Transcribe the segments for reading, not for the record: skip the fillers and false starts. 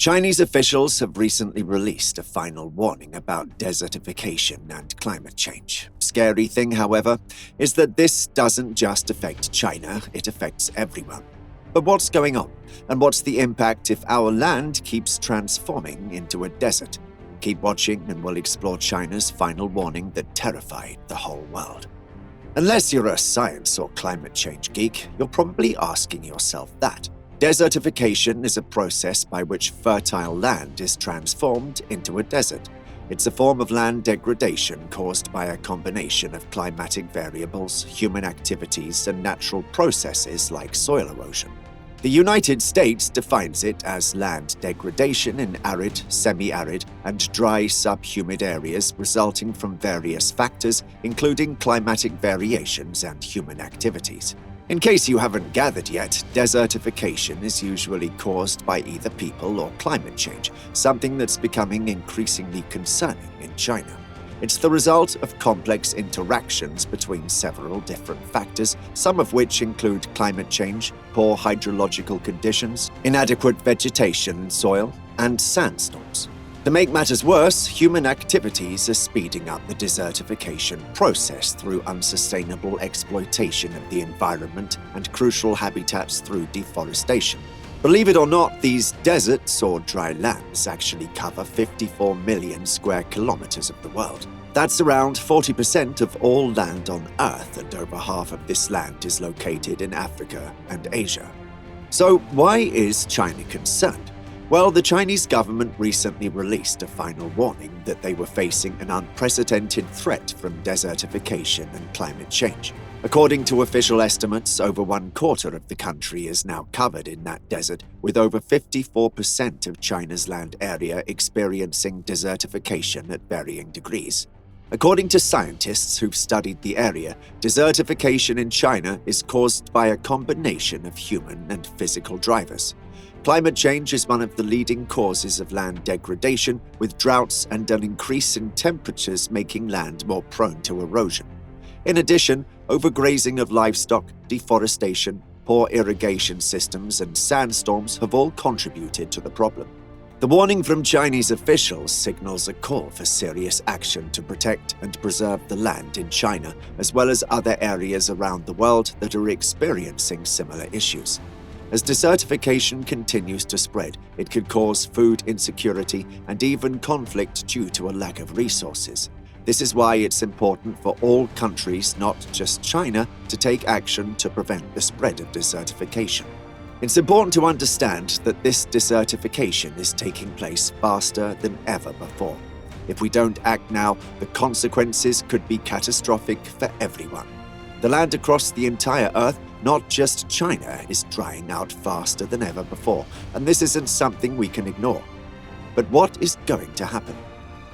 Chinese officials have recently released a final warning about desertification and climate change. Scary thing, however, is that this doesn't just affect China, it affects everyone. But what's going on? And what's the impact if our land keeps transforming into a desert? Keep watching and we'll explore China's final warning that terrified the whole world. Unless you're a science or climate change geek, you're probably asking yourself that. Desertification is a process by which fertile land is transformed into a desert. It's a form of land degradation caused by a combination of climatic variables, human activities, and natural processes like soil erosion. The United States defines it as land degradation in arid, semi-arid, and dry sub-humid areas resulting from various factors, including climatic variations and human activities. In case you haven't gathered yet, desertification is usually caused by either people or climate change, something that's becoming increasingly concerning in China. It's the result of complex interactions between several different factors, some of which include climate change, poor hydrological conditions, inadequate vegetation and soil, and sandstorms. To make matters worse, human activities are speeding up the desertification process through unsustainable exploitation of the environment and crucial habitats through deforestation. Believe it or not, these deserts or dry lands actually cover 54 million square kilometers of the world. That's around 40% of all land on Earth, and over half of this land is located in Africa and Asia. So why is China concerned? Well, the Chinese government recently released a final warning that they were facing an unprecedented threat from desertification and climate change. According to official estimates, over 1/4 of the country is now covered in that desert, with over 54% of China's land area experiencing desertification at varying degrees. According to scientists who've studied the area, desertification in China is caused by a combination of human and physical drivers. Climate change is one of the leading causes of land degradation, with droughts and an increase in temperatures making land more prone to erosion. In addition, overgrazing of livestock, deforestation, poor irrigation systems, and sandstorms have all contributed to the problem. The warning from Chinese officials signals a call for serious action to protect and preserve the land in China, as well as other areas around the world that are experiencing similar issues. As desertification continues to spread, it could cause food insecurity and even conflict due to a lack of resources. This is why it's important for all countries, not just China, to take action to prevent the spread of desertification. It's important to understand that this desertification is taking place faster than ever before. If we don't act now, the consequences could be catastrophic for everyone. The land across the entire Earth, not just China, is drying out faster than ever before, and this isn't something we can ignore. But what is going to happen?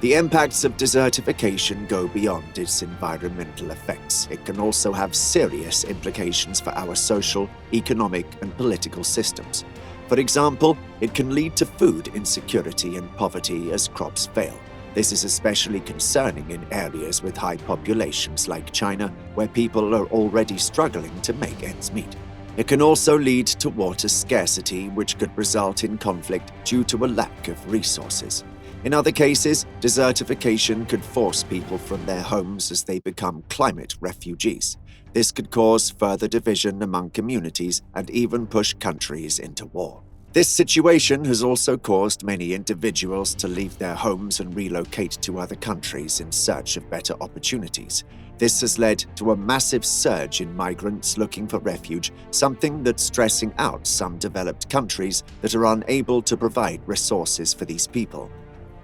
The impacts of desertification go beyond its environmental effects. It can also have serious implications for our social, economic, and political systems. For example, it can lead to food insecurity and poverty as crops fail. This is especially concerning in areas with high populations like China, where people are already struggling to make ends meet. It can also lead to water scarcity, which could result in conflict due to a lack of resources. In other cases, desertification could force people from their homes as they become climate refugees. This could cause further division among communities and even push countries into war. This situation has also caused many individuals to leave their homes and relocate to other countries in search of better opportunities. This has led to a massive surge in migrants looking for refuge, something that's stressing out some developed countries that are unable to provide resources for these people.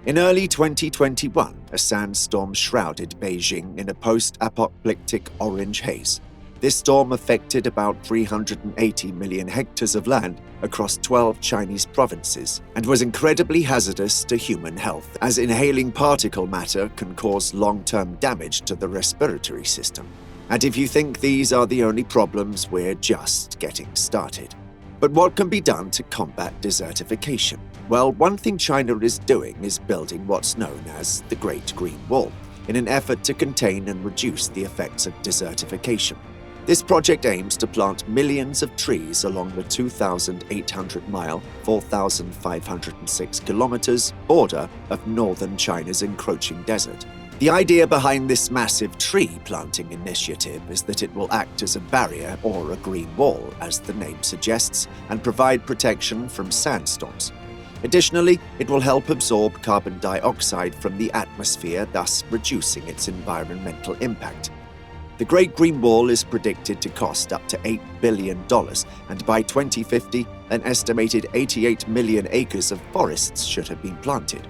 In early 2021, a sandstorm shrouded Beijing in a post-apocalyptic orange haze. This storm affected about 380 million hectares of land across 12 Chinese provinces and was incredibly hazardous to human health, as inhaling particle matter can cause long-term damage to the respiratory system. And if you think these are the only problems, we're just getting started. But what can be done to combat desertification? Well, one thing China is doing is building what's known as the Great Green Wall, in an effort to contain and reduce the effects of desertification. This project aims to plant millions of trees along the 2,800-mile, 4,506 kilometers border of northern China's encroaching desert. The idea behind this massive tree planting initiative is that it will act as a barrier or a green wall, as the name suggests, and provide protection from sandstorms. Additionally, it will help absorb carbon dioxide from the atmosphere, thus reducing its environmental impact. The Great Green Wall is predicted to cost up to $8 billion, and by 2050, an estimated 88 million acres of forests should have been planted.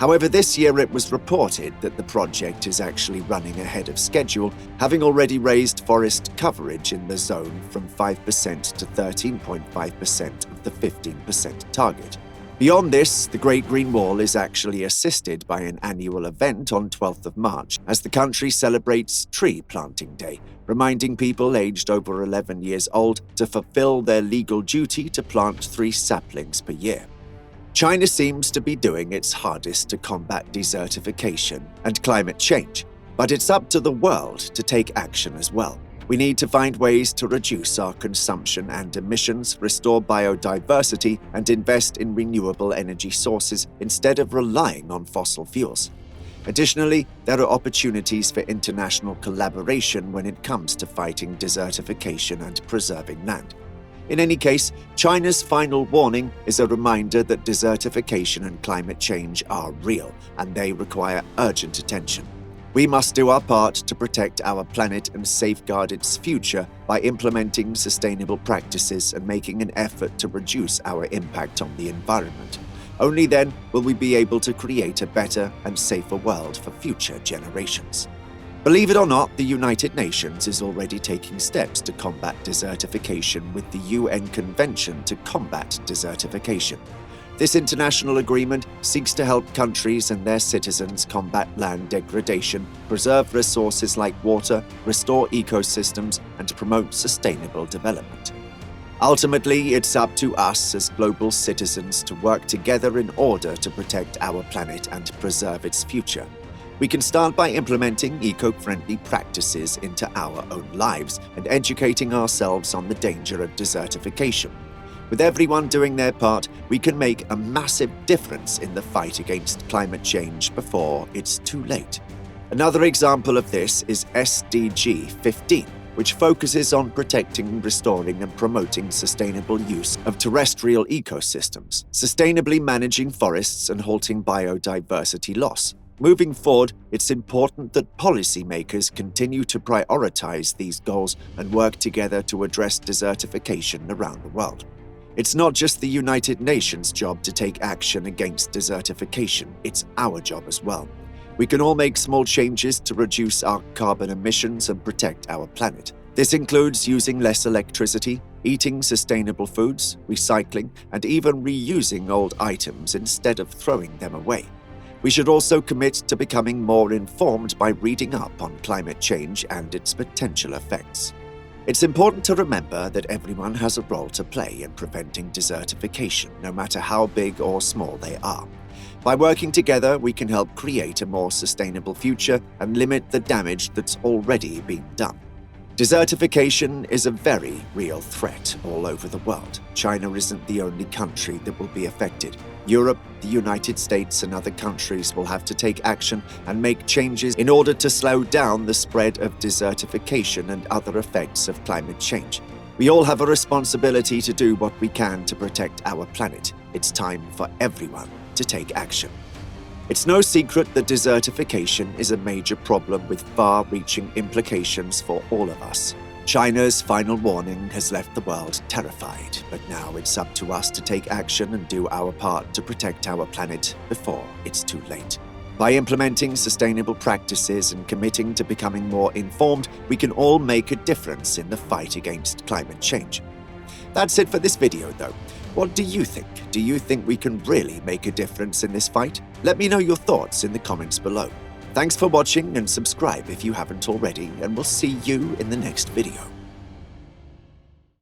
However, this year it was reported that the project is actually running ahead of schedule, having already raised forest coverage in the zone from 5% to 13.5% of the 15% target. Beyond this, the Great Green Wall is actually assisted by an annual event on 12th of March as the country celebrates Tree Planting Day, reminding people aged over 11 years old to fulfill their legal duty to plant 3 saplings per year. China seems to be doing its hardest to combat desertification and climate change, but it's up to the world to take action as well. We need to find ways to reduce our consumption and emissions, restore biodiversity, and invest in renewable energy sources instead of relying on fossil fuels. Additionally, there are opportunities for international collaboration when it comes to fighting desertification and preserving land. In any case, China's final warning is a reminder that desertification and climate change are real, and they require urgent attention. We must do our part to protect our planet and safeguard its future by implementing sustainable practices and making an effort to reduce our impact on the environment. Only then will we be able to create a better and safer world for future generations. Believe it or not, the United Nations is already taking steps to combat desertification with the UN Convention to Combat Desertification. This international agreement seeks to help countries and their citizens combat land degradation, preserve resources like water, restore ecosystems, and promote sustainable development. Ultimately, it's up to us as global citizens to work together in order to protect our planet and preserve its future. We can start by implementing eco-friendly practices into our own lives and educating ourselves on the danger of desertification. With everyone doing their part, we can make a massive difference in the fight against climate change before it's too late. Another example of this is SDG 15, which focuses on protecting, restoring, and promoting sustainable use of terrestrial ecosystems, sustainably managing forests, and halting biodiversity loss. Moving forward, it's important that policymakers continue to prioritize these goals and work together to address desertification around the world. It's not just the United Nations' job to take action against desertification, it's our job as well. We can all make small changes to reduce our carbon emissions and protect our planet. This includes using less electricity, eating sustainable foods, recycling, and even reusing old items instead of throwing them away. We should also commit to becoming more informed by reading up on climate change and its potential effects. It's important to remember that everyone has a role to play in preventing desertification, no matter how big or small they are. By working together, we can help create a more sustainable future and limit the damage that's already been done. Desertification is a very real threat all over the world. China isn't the only country that will be affected. Europe, the United States, and other countries will have to take action and make changes in order to slow down the spread of desertification and other effects of climate change. We all have a responsibility to do what we can to protect our planet. It's time for everyone to take action. It's no secret that desertification is a major problem with far-reaching implications for all of us. China's final warning has left the world terrified, but now it's up to us to take action and do our part to protect our planet before it's too late. By implementing sustainable practices and committing to becoming more informed, we can all make a difference in the fight against climate change. That's it for this video, though. What do you think? Do you think we can really make a difference in this fight? Let me know your thoughts in the comments below. Thanks for watching and subscribe if you haven't already, and we'll see you in the next video.